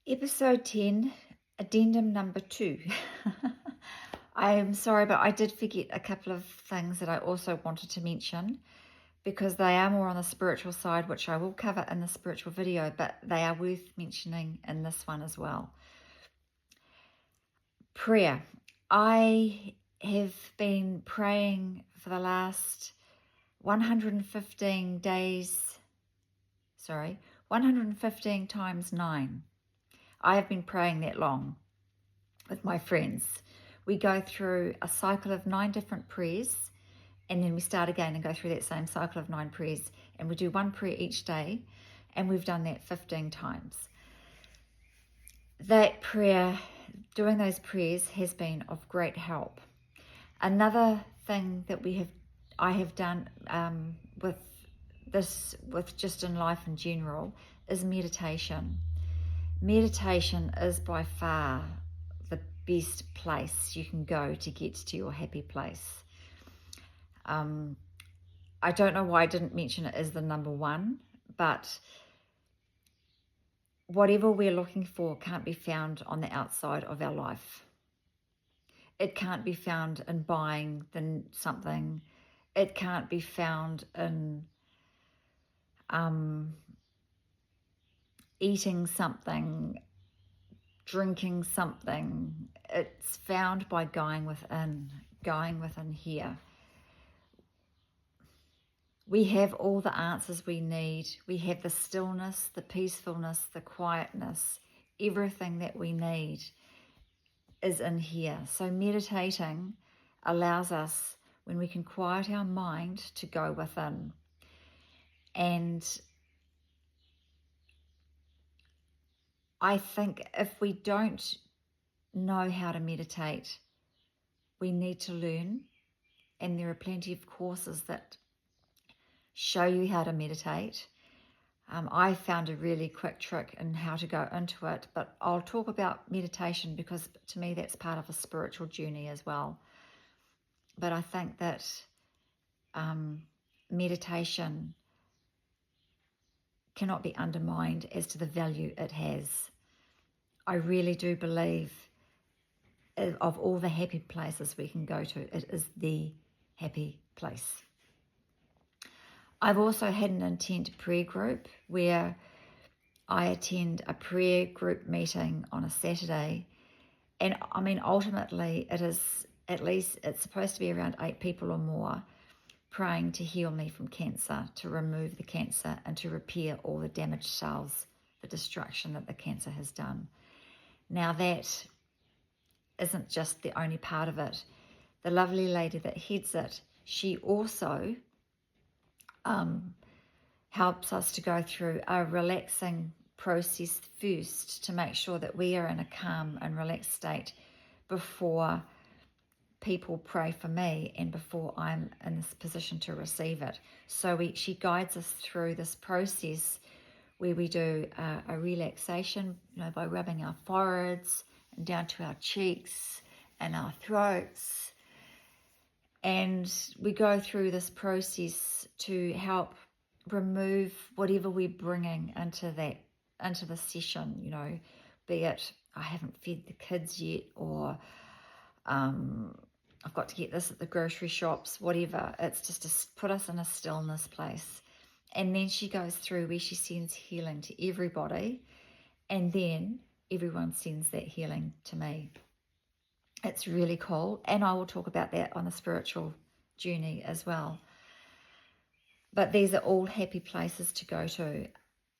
Episode 10, Addendum number 2. I'm sorry, but I did forget a couple of things that I also wanted to mention because they are more on the spiritual side, which I will cover in the spiritual video, but they are worth mentioning in this one as well. Prayer. I have been praying for the last 115 days, 115 times 9. I have been praying that long with my friends. We go through a cycle of 9 different prayers, and then we start again and go through that same cycle of 9 prayers, and we do one prayer each day, and we've done that 15 times. That prayer, doing those prayers, has been of great help. Another thing that I have done with just in life in general, is meditation. Meditation is by far the best place you can go to get to your happy place. I don't know why I didn't mention it as the number one, but whatever we're looking for can't be found on the outside of our life. It can't be found in buying something. It can't be found in eating something, drinking something. It's found by going within here. We have all the answers we need. We have the stillness, the peacefulness, the quietness. Everything that we need is in here. So meditating allows us, when we can quiet our mind, to go within. And I think if we don't know how to meditate, we need to learn. And there are plenty of courses that show you how to meditate. I found a really quick trick in how to go into it, but I'll talk about meditation because to me that's part of a spiritual journey as well. But I think that meditation cannot be undermined as to the value it has. I really do believe of all the happy places we can go to, it is the happy place. I've also had an intent prayer group where I attend a prayer group meeting on a Saturday. And I mean, ultimately it's supposed to be around 8 people or more praying to heal me from cancer, to remove the cancer and to repair all the damaged cells, the destruction that the cancer has done. Now that isn't just the only part of it. The lovely lady that heads it, she also helps us to go through a relaxing process first to make sure that we are in a calm and relaxed state before people pray for me and before I'm in this position to receive it. So she guides us through this process where we do a relaxation, by rubbing our foreheads and down to our cheeks and our throats. And we go through this process to help remove whatever we're bringing into the session, be it I haven't fed the kids yet, or I've got to get this at the grocery shops, whatever. It's just to put us in a stillness place. And then she goes through where she sends healing to everybody, and then everyone sends that healing to me. It's really cool, and I will talk about that on the spiritual journey as well. But these are all happy places to go to.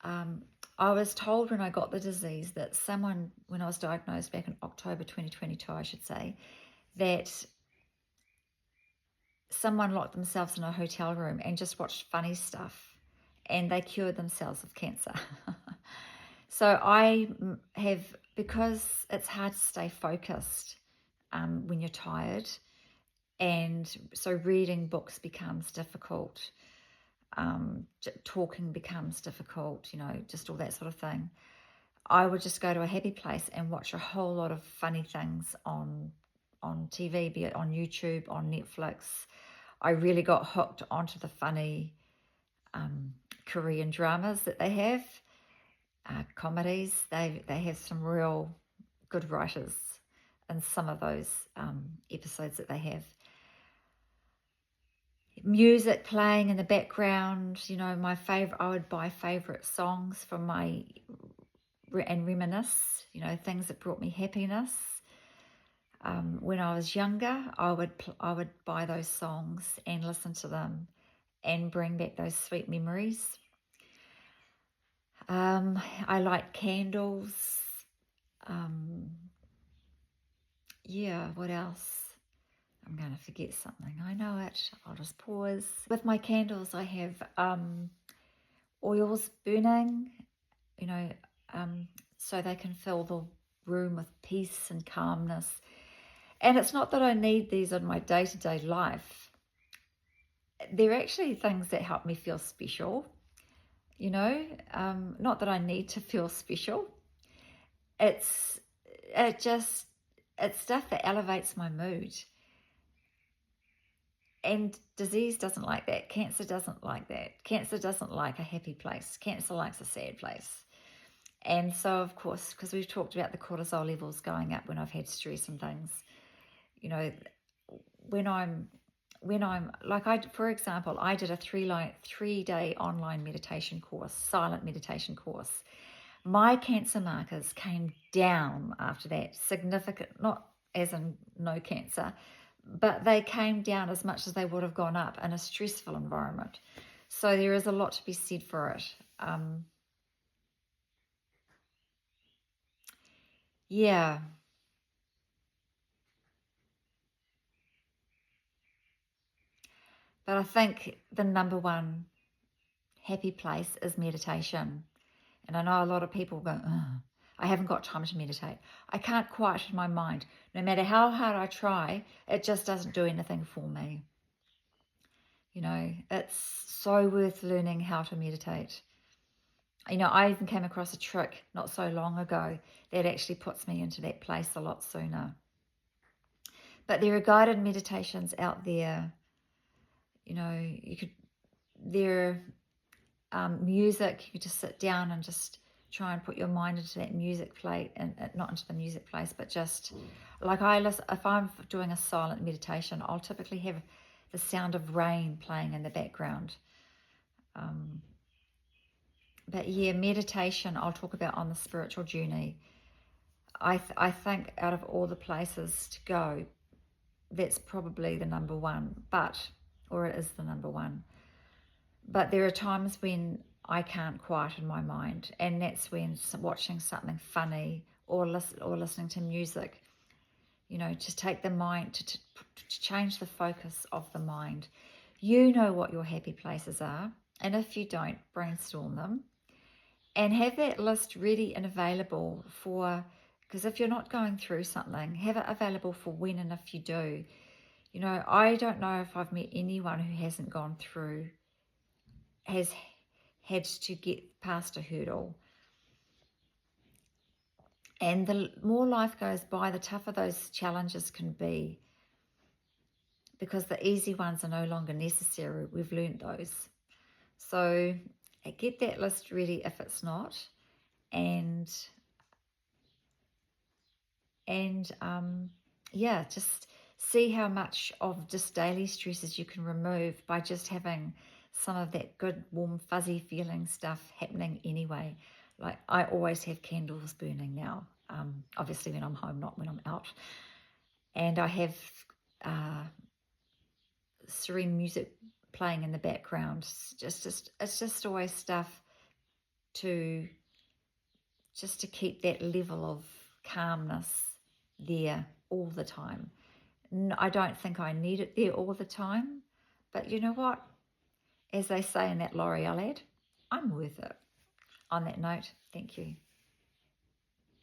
I was told when I got the disease that when I was diagnosed back in October 2022, I should say, that someone locked themselves in a hotel room and just watched funny stuff, and they cured themselves of cancer. So I have, because it's hard to stay focused when you're tired, and so reading books becomes difficult. Talking becomes difficult, just all that sort of thing. I would just go to a happy place and watch a whole lot of funny things on TV, be it on YouTube, on Netflix. I really got hooked onto the funny Korean dramas that they have. comedies. They have some real good writers in some of those episodes that they have. Music playing in the background, you know, I would buy favourite songs from and reminisce, you know, things that brought me happiness. When I was younger, I would buy those songs and listen to them and bring back those sweet memories. I like candles. Yeah, what else? I'm going to forget something. I know it. I'll just pause. With my candles, I have oils burning, you know, so they can fill the room with peace and calmness. And it's not that I need these in my day-to-day life. They're actually things that help me feel special, you know, not that I need to feel special. It's stuff that elevates my mood. And disease doesn't like that. Cancer doesn't like that. Cancer doesn't like a happy place. Cancer likes a sad place. And so, of course, because we've talked about the cortisol levels going up when I've had stress and things, you know, when I'm like, for example, I did a 3-day online meditation course, silent meditation course. My cancer markers came down after that, significant, not as in no cancer, but they came down as much as they would have gone up in a stressful environment. So there is a lot to be said for it. Yeah. But I think the number one happy place is meditation. And I know a lot of people go, I haven't got time to meditate. I can't quieten my mind. No matter how hard I try, it just doesn't do anything for me. You know, it's so worth learning how to meditate. You know, I even came across a trick not so long ago that actually puts me into that place a lot sooner. But there are guided meditations out there. You know, there are music. You could just sit down and just try and put your mind into that music plate, and not into the music place, but just like if I'm doing a silent meditation, I'll typically have the sound of rain playing in the background. But yeah, meditation I'll talk about on the spiritual journey. I think out of all the places to go, that's probably the number one, or it is the number one. But there are times when I can't quieten my mind, and that's when watching something funny or listening to music, you know, to take the mind, to change the focus of the mind. You know what your happy places are, and if you don't, brainstorm them and have that list ready and available because if you're not going through something, have it available for when and if you do. You know, I don't know if I've met anyone who hasn't gone through, has had to get past a hurdle. And the more life goes by, the tougher those challenges can be, because the easy ones are no longer necessary. We've learned those. So get that list ready if it's not, and yeah, just see how much of just daily stresses you can remove by just having some of that good, warm, fuzzy feeling stuff happening anyway. Like, I always have candles burning now, obviously when I'm home, not when I'm out. And I have serene music playing in the background. It's just always stuff to keep that level of calmness there all the time. I don't think I need it there all the time, but you know what? As they say in that L'Oreal ad, I'm worth it. On that note, thank you.